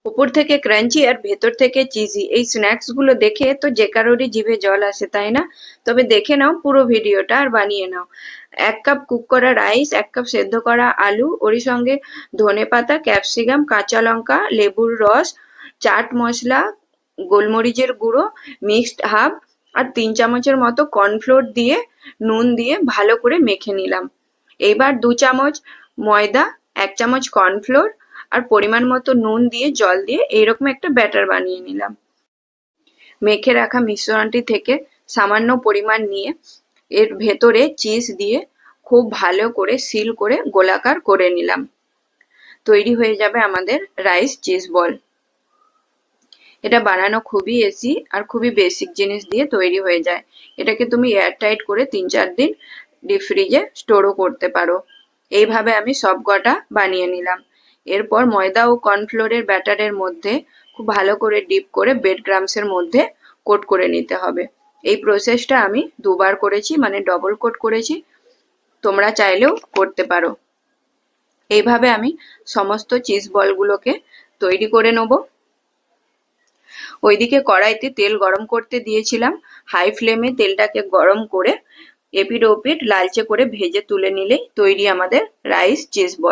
উপর থেকে ক্রাঞ্চি আর ভেতর থেকে চিজি, এই স্ন্যাক্স গুলো দেখে তো যে কারোরই জিভে জল আসে, তাই না? তবে দেখে নাও পুরো ভিডিওটা আর বানিয়ে নাও। 1 কাপ কুক করা রাইস, 1 কাপ সেদ্ধ করা আলু, ওরই সঙ্গে ধনেপাতা, ক্যাপসিকাম, কাঁচা লঙ্কা, লেবুর রস, চাট মশলা, গোলমরিচের গুঁড়ো, মিক্সড হাব আর 3 চামচের মতো কর্নফ্লোর দিয়ে নুন দিয়ে ভালো করে মেখে নিলাম। এইবার 2 চামচ ময়দা, 1 চামচ কর্নফ্লোর আর পরিমাণ মতো নুন দিয়ে জল দিয়ে এইরকম একটা ব্যাটার বানিয়ে নিলাম। মেখে রাখা মিশ্রণটি থেকে সামান্য পরিমাণ নিয়ে এর ভেতরে চিজ দিয়ে খুব ভালো করে সিল করে গোলাকার করে নিলাম। তৈরি হয়ে যাবে আমাদের রাইস চিজ বল। এটা বানানো খুবই ইজি আর খুবই বেসিক জিনিস দিয়ে তৈরি হয়ে যায়। এটাকে তুমি এয়ারটাইট করে 3-4 দিন ডিপ ফ্রিজে স্টোরও করতে পারো। এইভাবে আমি সব কটা বানিয়ে নিলাম। এরপর ময়দা ও কর্নফ্লোরের ব্যাটারের মধ্যে খুব ভালো করে ডিপ করে ব্রেড ক্রাম্বসের মধ্যে কোট করে নিতে হবে। এই প্রসেসটা আমি 2 বার করেছি, মানে ডবল কোট করেছি। তোমরা চাইলেও করতে পারো। এইভাবে আমি সমস্ত চিজ বলগুলোকে তৈরি করে নেব। ওইদিকে কড়াইতে তেল গরম করতে দিয়েছিলাম। হাই ফ্লেমে তেলটাকে গরম করে এপিঠ ওপিঠ লালচে করে ভেজে তুলে নিলেই তৈরি আমাদের রাইস চিজ বল।